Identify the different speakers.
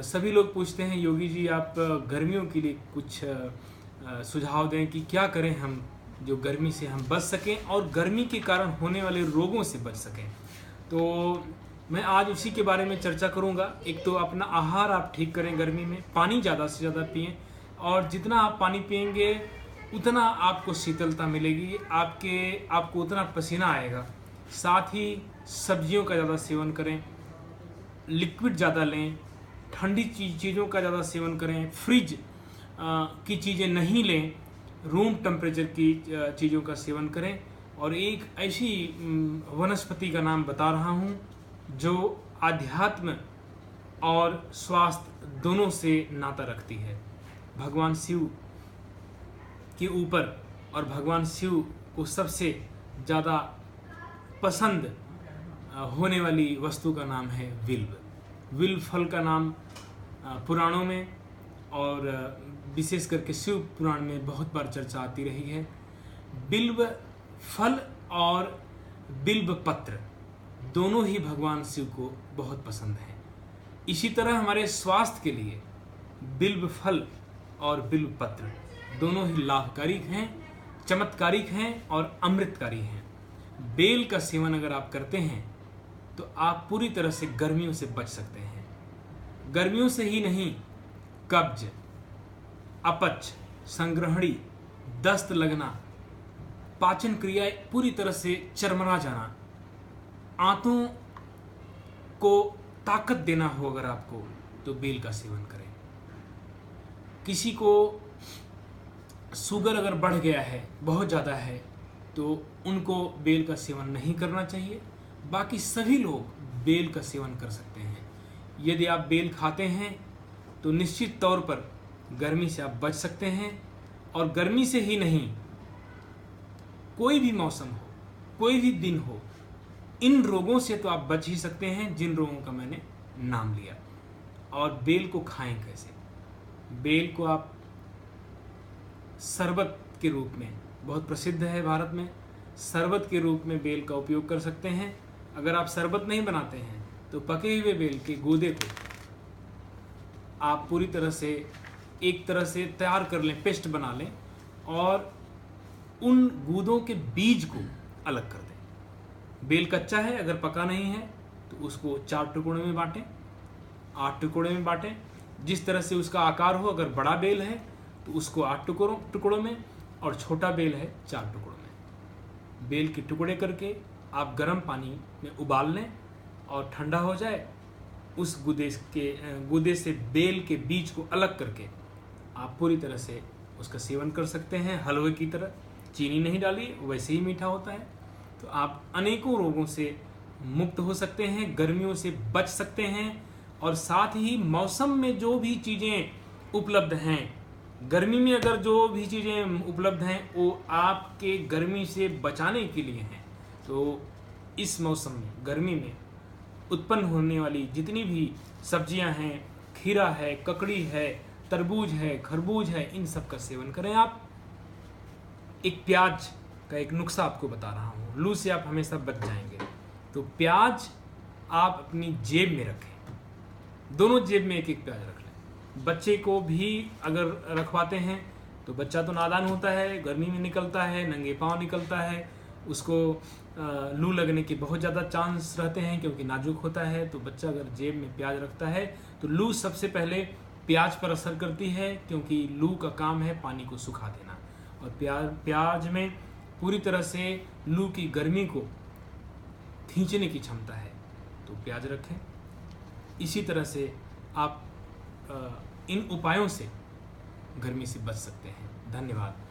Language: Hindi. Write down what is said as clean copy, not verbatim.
Speaker 1: सभी लोग पूछते हैं योगी जी आप गर्मियों के लिए कुछ सुझाव दें कि क्या करें हम जो गर्मी से हम बच सकें और गर्मी के कारण होने वाले रोगों से बच सकें। तो मैं आज उसी के बारे में चर्चा करूंगा। एक तो अपना आहार आप ठीक करें, गर्मी में पानी ज़्यादा से ज़्यादा पिएं और जितना आप पानी पिएंगे उतना आपको शीतलता मिलेगी, आपको उतना पसीना आएगा। साथ ही सब्जियों का ज़्यादा सेवन करें, लिक्विड ज़्यादा लें, ठंडी चीज़ों का ज़्यादा सेवन करें, फ्रिज की चीज़ें नहीं लें, रूम टेम्परेचर की चीज़ों का सेवन करें। और एक ऐसी वनस्पति का नाम बता रहा हूँ जो आध्यात्म और स्वास्थ्य दोनों से नाता रखती है। भगवान शिव के ऊपर और भगवान शिव को सबसे ज़्यादा पसंद होने वाली वस्तु का नाम है बिल्व। बिल्व फल का नाम पुराणों में और विशेष करके शिव पुराण में बहुत बार चर्चा आती रही है। बिल्व फल और बिल्व पत्र दोनों ही भगवान शिव को बहुत पसंद हैं। इसी तरह हमारे स्वास्थ्य के लिए बिल्व फल और बिल्व पत्र दोनों ही लाभकारिक हैं, चमत्कारिक हैं और अमृतकारी हैं। बेल का सेवन अगर आप करते हैं तो आप पूरी तरह से गर्मियों से बच सकते हैं। गर्मियों से ही नहीं, कब्ज, अपच, संग्रहणी, दस्त लगना, पाचन क्रिया पूरी तरह से चरमरा जाना, आंतों को ताकत देना हो अगर आपको तो बेल का सेवन करें। किसी को शुगर अगर बढ़ गया है, बहुत ज़्यादा है, तो उनको बेल का सेवन नहीं करना चाहिए। बाकी सभी लोग बेल का सेवन कर सकते हैं। यदि आप बेल खाते हैं तो निश्चित तौर पर गर्मी से आप बच सकते हैं। और गर्मी से ही नहीं, कोई भी मौसम हो, कोई भी दिन हो, इन रोगों से तो आप बच ही सकते हैं जिन रोगों का मैंने नाम लिया। और बेल को खाएं कैसे? बेल को आप शरबत के रूप में, बहुत प्रसिद्ध है भारत में, शरबत के रूप में बेल का उपयोग कर सकते हैं। अगर आप शरबत नहीं बनाते हैं तो पके हुए बेल के गूदे को आप पूरी तरह से एक तरह से तैयार कर लें, पेस्ट बना लें और उन गूदों के बीज को अलग कर दें। बेल कच्चा है, अगर पका नहीं है तो उसको 4 टुकड़ों में बांटें, 8 टुकड़ों में बांटें, जिस तरह से उसका आकार हो। अगर बड़ा बेल है तो उसको 8 टुकड़ों में और छोटा बेल है 4 टुकड़ों में। बेल के टुकड़े करके आप गर्म पानी में उबाल लें और ठंडा हो जाए, उस गूदे से बेल के बीज को अलग करके आप पूरी तरह से उसका सेवन कर सकते हैं। हलवे की तरह, चीनी नहीं डाली, वैसे ही मीठा होता है। तो आप अनेकों रोगों से मुक्त हो सकते हैं, गर्मियों से बच सकते हैं। और साथ ही मौसम में जो भी चीज़ें उपलब्ध हैं, गर्मी में अगर जो भी चीज़ें उपलब्ध हैं वो आपके गर्मी से बचाने के लिए हैं। तो इस मौसम में, गर्मी में उत्पन्न होने वाली जितनी भी सब्जियां हैं, खीरा है, ककड़ी है, तरबूज है, खरबूज है, इन सब का सेवन करें आप। एक प्याज का एक नुस्खा आपको बता रहा हूँ, लू से आप हमेशा बच जाएंगे। तो प्याज आप अपनी जेब में रखें, दोनों जेब में एक एक प्याज रख लें। बच्चे को भी अगर रखवाते हैं तो बच्चा तो नादान होता है, गर्मी में निकलता है, नंगे पाँव निकलता है, उसको लू लगने के बहुत ज़्यादा चांस रहते हैं क्योंकि नाजुक होता है। तो बच्चा अगर जेब में प्याज रखता है तो लू सबसे पहले प्याज पर असर करती है, क्योंकि लू का काम है पानी को सुखा देना। और प्याज में पूरी तरह से लू की गर्मी को खींचने की क्षमता है, तो प्याज रखें। इसी तरह से आप इन उपायों से गर्मी से बच सकते हैं। धन्यवाद।